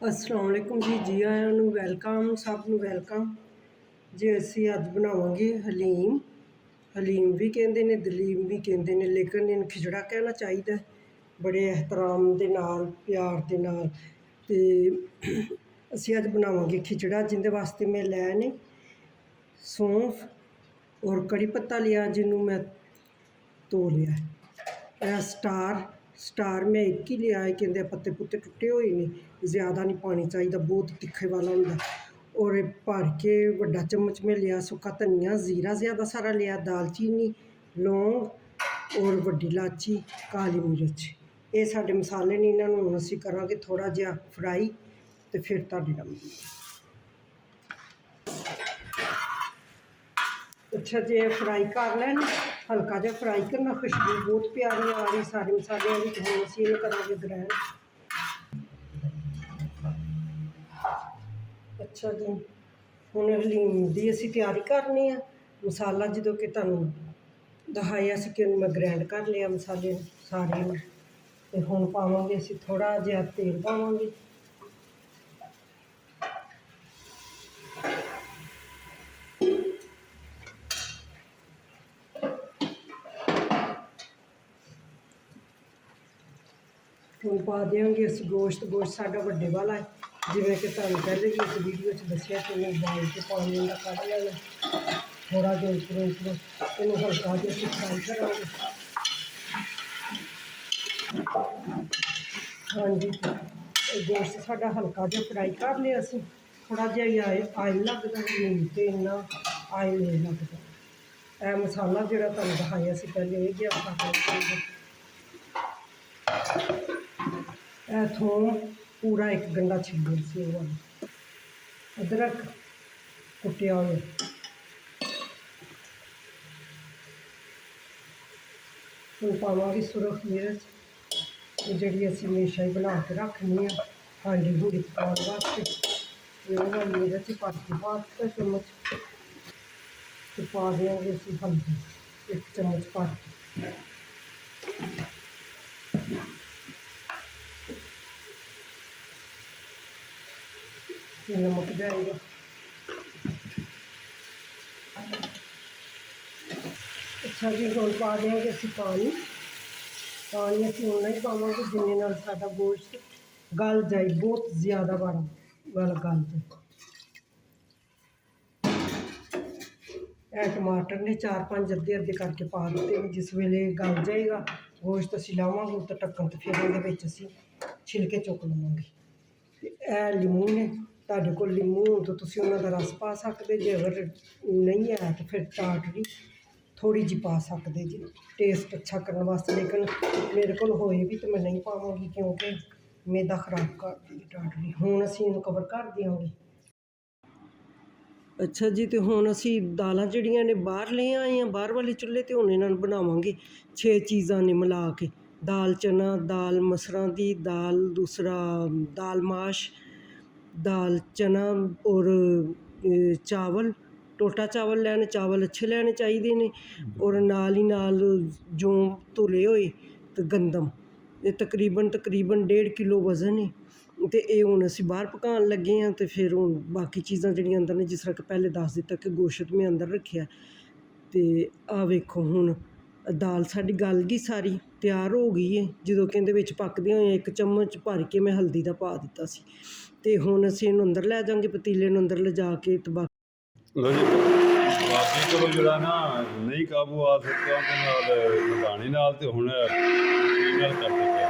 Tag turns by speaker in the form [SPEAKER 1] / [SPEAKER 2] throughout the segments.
[SPEAKER 1] अस्सलाम वालेकुम जी आयां नूं वैलकम सब नूं वैलकम जी। असीं अज बनावांगे हलीम। हलीम भी कहंदे ने दलीम भी कहंदे ने, लेकिन इन्हूं खिचड़ा कहना चाहिदा बड़े एहतराम दे नाल प्यार दे नाल। ते असीं अज बनावांगे खिचड़ा, जिंदे वास्ते मैं लै ने सौंफ और कड़ी पत्ता लिया, जिन्हों मैं धो लिया। स्टार मैं एक ही लिया है, कहते पत्ते पुत्ते टुटे हुए ने, ज़्यादा नहीं पानी चाहिए, बहुत तिखे वाला होंगे। और भर के वड्डा चम्मच में लिया सुक्का धनिया, जीरा ज़्यादा सारा लिया, दालचीनी, लौंग और वड्डी इलाची, काली मिर्च। ये साडे मसाले ने, इन्होंने हुण असीं करांगे थोड़ा जिहा फ्राई, तो फिर तुहाडे नाल मिलदे। अच्छा जी, फ्राई कर लैन, हल्का जिहा फ्राई करना, खुशबू बहुत प्यारी आ रही सारे मसाले वाली। तो हम असीं इहनूं करांगे ग्रैंड। अच्छा जी, हुण हलीम दी असीं तैयारी करनी है। मसाला जो कि तुहानूं दिखाया सी कि मैं ग्रैंड कर लिया मसाले सारे नूं। ते हुण पावांगे असीं थोड़ा जिहा तेल पावांगे। ਹੁਣ ਪਾ ਦਿਆਂਗੇ ਅਸੀਂ ਗੋਸ਼ਤ ਸਾਡਾ ਵੱਡੇ ਵਾਲਾ ਹੈ, ਜਿਵੇਂ ਕਿ ਤੁਹਾਨੂੰ ਪਹਿਲੇ ਵੀ ਇੱਕ ਵੀਡੀਓ 'ਚ ਦੱਸਿਆ ਕਿ ਇਹਨੂੰ ਉਬਾਲ ਕੇ ਪਾਣੀ ਦਾ ਕੱਢ ਲੈਣਾ। ਥੋੜ੍ਹਾ ਜਿਹਾ ਉੱਪਰੋਂ ਇਹਨੂੰ ਹਲਕਾ ਜਿਹਾ ਅਸੀਂ ਫਰਾਈ ਕਰਾਂਗੇ। ਹਾਂਜੀ, ਗੋਸ਼ਤ ਸਾਡਾ ਹਲਕਾ ਜਿਹਾ ਫਰਾਈ ਕਰ ਲਿਆ ਅਸੀਂ। ਥੋੜ੍ਹਾ ਜਿਹਾ ਹੀ ਆਇਲ ਲੱਗਦਾ, ਨਹੀਂ ਤੇ ਇੰਨਾ ਆਇਲ ਨਹੀਂ ਲੱਗਦਾ। ਇਹ ਮਸਾਲਾ ਜਿਹੜਾ ਤੁਹਾਨੂੰ ਦਿਖਾਇਆ ਸੀ ਪਹਿਲੇ, ਇਹ ਜਿਹਾ ਪਾ थोम पूरा एक गंढा छिले से, अदरक कुटिया हुआ, हम पावांगे सुरख मिर्च जी असी हमेशा ही बना के रखनी है हांडी हूड़ी पकाने वास्ते। वाली मिर्च पट के पा दिता चम्मच, तो पा देंगे असी हल्दी एक चम्मच पट के। नमक जाएगा। अच्छा जी, हम पा देंगे असी पानी असी उन्ना ही पावांगे जिन्ने नाल साडा गोश्त गल जाए, बहुत ज़्यादा वाला गल जाए। टमाटर ने 4-5 अद्धे अद्धे करके पा दिते। जिस वेले गल जाएगा गोश्त असी लावांगे उत्ते ढक्कन, तो फिर उहदे विच असी छिलके चुक लवांगे। ए लीमू ने, तुहाडे कोल लीमू हो तो तुसीं उन्हां दा रस पा सकदे जे, अगर नहीं है तो फिर टाटरी थोड़ी जी पा सकते जी, टेस्ट अच्छा करने वास्ते। लेकिन मेरे को होए भी तो मैं नहीं पावांगी, क्योंकि मैदा खराब कर देगी टाटरी। हुण असीं इहनूं कवर कर देंगे। अच्छा जी, तो हुण असीं दालां जिहड़ियां ने बाहर ले आए हैं, बाहर वाले चुल्हे ते। हुण इन्हां नूं बनावांगे 6 चीज़ां ने मिला के, दाल चना, दाल मसरां दी दाल, दूसरा दाल माश, दाल चना और चावल। टोटा चावल लैने, चावल अच्छे लैने चाहिए ने। और नाल ही नाल जौं धुले होए ते गंदम, ये तकरीबन 1.5 किलो वजन है। तो ये हुण असीं बाहर पकाउण लगे हैं। तो फिर हुण बाकी चीज़ां जिहड़ियां अंदर ने, जिस तरह कि पहले दस दिता कि गोश्त में अंदर रखिया। तो आ वेखो हुण दाल साडी गल गई, सारी तैयार हो गई है। जो कि इहदे विच पकदियां होइयां 1 चम्मच भर के मैं हल्दी दा पा दिता सी। ते हुण असीं इहनूं अंदर लै जांगे, पतीले नूं अंदर लिजा के। तो
[SPEAKER 2] बाकी चलो जरा ना नहीं काबू आ सकता मधानी नाल ते हुण नाल कर सकते।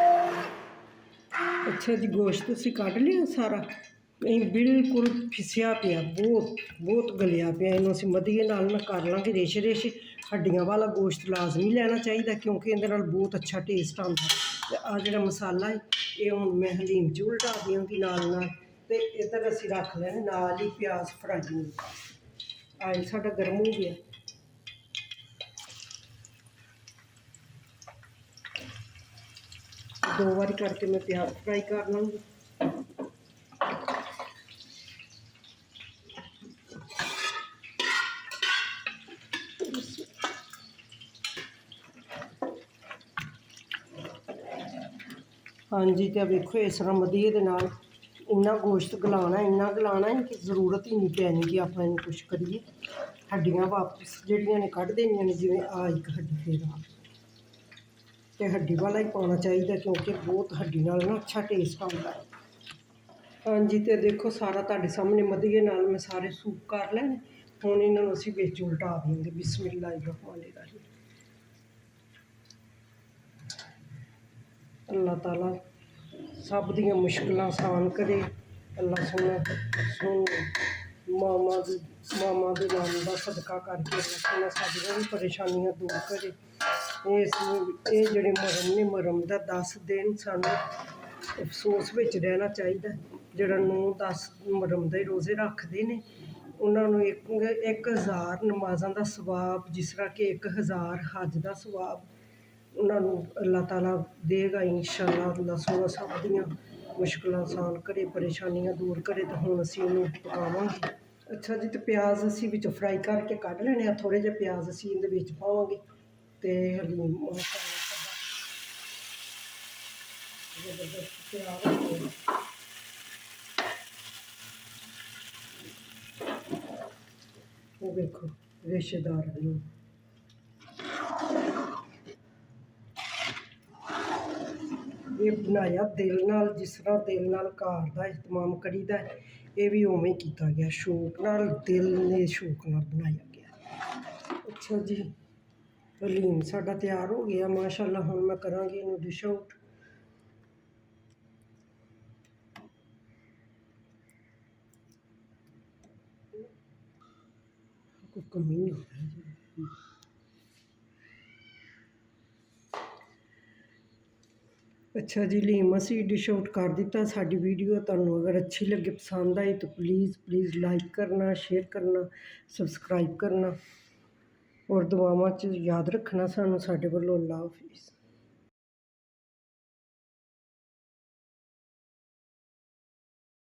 [SPEAKER 1] अच्छा जी, गोश्त तुसीं कढ लिया सारा, बिल्कुल फिसिया पिया, बहुत गलिया पिया। इन्हूं असीं मधिए नाल ना कर लांगे रेशे रेशे। हड्डियां वाला गोश्त लाजमी लेना चाहिए, क्योंकि इहदे नाल बहुत अच्छा टेस्ट आंदा। ते आ जिहड़ा मसाला है ये हुण मैं हलीम च उल्टा देंगी नाल। ते इधर असीं रख लैने नाल ही प्याज फ्राई होने वास्ते। आयल साडा गर्म हो गया। दो बारी करके मैं प्याज फ्राई कर लूँगी। हाँ जी, तो वेखो इस तरह मधीए दे नाल ਇੰਨਾ ਗੋਸ਼ਤ ਗਲਾਉਣਾ ਇੰਨਾ ਗਲਾਉਣਾ ਹੈ ਕਿ ਜ਼ਰੂਰਤ ਹੀ ਨਹੀਂ ਪੈਣੀ ਕਿ ਆਪਾਂ ਇਹਨੂੰ ਕੁਛ ਕਰੀਏ। ਹੱਡੀਆਂ ਵਾਪਸ ਜਿਹੜੀਆਂ ਨੇ ਕੱਢ ਦੇਣੀਆਂ ਨੇ, ਜਿਵੇਂ ਆ ਇੱਕ ਹੱਡੀ ਫੇਰ ਆ, ਅਤੇ ਹੱਡੀ ਵਾਲਾ ਹੀ ਪਾਉਣਾ ਚਾਹੀਦਾ ਕਿਉਂਕਿ ਬਹੁਤ ਹੱਡੀ ਨਾਲ ਨਾ ਅੱਛਾ ਟੇਸਟ ਆਉਂਦਾ ਹੈ। ਹਾਂਜੀ, ਅਤੇ ਦੇਖੋ ਸਾਰਾ ਤੁਹਾਡੇ ਸਾਹਮਣੇ ਮਧੀਏ ਨਾਲ ਮੈਂ ਸਾਰੇ ਸੂਪ ਕਰ ਲੈਣੇ। ਹੁਣ ਇਹਨਾਂ ਨੂੰ ਅਸੀਂ ਵਿੱਚ ਉਲਟਾ ਦੇਵਾਂਗੇ। ਬਿਸਮਿਲ੍ਲਾਹਿਰਰਹਿਮਾਨਿਰਰਹੀਮ। ਅੱਲਾਹ ਤਾਲਾ ਸਭ ਦੀਆਂ ਮੁਸ਼ਕਿਲਾਂ ਆਸਾਨ ਕਰੇ। ਅੱਲਾਹ ਸੁਣ ਮਾਮਾ ਦੇ ਨਾਮ ਦਾ ਸਦਕਾ ਕਰਕੇ ਅੱਲਾਹ ਸਾਡੀਆਂ ਵੀ ਪਰੇਸ਼ਾਨੀਆਂ ਦੂਰ ਕਰੇ। ਇਹ ਜਿਹੜੇ ਮਰਮ ਨੇ, ਮਰਮ ਦਾ 10 ਦਿਨ ਸਾਨੂੰ ਅਫਸੋਸ ਵਿੱਚ ਰਹਿਣਾ ਚਾਹੀਦਾ। ਜਿਹੜਾ 9-10 ਮੁਹਰਮ ਦੇ ਰੋਜ਼ੇ ਰੱਖਦੇ ਨੇ ਉਹਨਾਂ ਨੂੰ 1000 ਨਮਾਜ਼ਾਂ ਦਾ ਸਵਾਬ, ਜਿਸ ਤਰ੍ਹਾਂ ਕਿ 1000 ਹੱਜ ਦਾ ਸਵਾਬ ਉਹਨਾਂ ਨੂੰ ਅੱਲਾਹ ਤਾਲਾ ਦੇਗਾ ਇੰਸ਼ਾਅੱਲਾ। ਅੱਲਾਹ ਸੋਹਣਾ ਸਭ ਦੀਆਂ ਮੁਸ਼ਕਿਲਾਂ ਆਸਾਨ ਕਰੇ, ਪਰੇਸ਼ਾਨੀਆਂ ਦੂਰ ਕਰੇ। ਤਾਂ ਹੁਣ ਅਸੀਂ ਇਹਨੂੰ ਪਕਾਵਾਂਗੇ। ਅੱਛਾ ਜੀ, ਅਤੇ ਪਿਆਜ਼ ਅਸੀਂ ਵਿੱਚ ਫਰਾਈ ਕਰਕੇ ਕੱਢ ਲੈਣੇ ਆ। ਥੋੜ੍ਹੇ ਜਿਹੇ ਪਿਆਜ਼ ਅਸੀਂ ਇਹਦੇ ਵਿੱਚ ਪਾਵਾਂਗੇ ਅਤੇ ਹਲੀਮ ਮਸਾਲਾ ਸਾਡਾ ਜ਼ਬਰਦਸਤ ਤਿਆਰ ਹੋ ਜਾਏਗਾ। ਉਹ ਵੇਖੋ ਰਿਸ਼ਤੇਦਾਰ ਨੂੰ ਇਹ ਬਣਾਇਆ ਦਿਲ ਨਾਲ, ਜਿਸ ਤਰ੍ਹਾਂ ਦਿਲ ਨਾਲ ਘਰ ਦਾ ਇਹਤਮਾਮ ਕਰੀਦਾ, ਇਹ ਵੀ ਉਵੇਂ ਹੀ ਕੀਤਾ ਗਿਆ, ਸ਼ੌਕ ਨਾਲ, ਦਿਲ ਨੇ ਸ਼ੌਕ ਨਾਲ ਬਣਾਇਆ ਗਿਆ। ਅੱਛਾ ਜੀ, ਹਲੀਮ ਸਾਡਾ ਤਿਆਰ ਹੋ ਗਿਆ ਮਾਸ਼ਾਅੱਲਾ। ਹੁਣ ਮੈਂ ਕਰਾਂਗੀ ਇਹਨੂੰ ਡਿਸ਼ ਆਊਟ। ਕੋਈ ਕਮੀ ਨਹੀਂ ਹੈ। ਅੱਛਾ ਜੀ, ਹਲੀਮ ਅਸੀਂ ਡਿਸ਼ ਆਊਟ ਕਰ ਦਿੱਤਾ। ਸਾਡੀ ਵੀਡੀਓ ਤੁਹਾਨੂੰ ਅਗਰ ਅੱਛੀ ਲੱਗੇ, ਪਸੰਦ ਆਈ ਤਾਂ ਪਲੀਜ਼ ਲਾਈਕ ਕਰਨਾ, ਸ਼ੇਅਰ ਕਰਨਾ, ਸਬਸਕ੍ਰਾਈਬ ਕਰਨਾ ਔਰ ਦੁਆਵਾਂ 'ਚ ਯਾਦ ਰੱਖਣਾ ਸਾਨੂੰ। ਸਾਡੇ ਵੱਲੋਂ ਅੱਲਾ ਹਾਫਿਜ਼।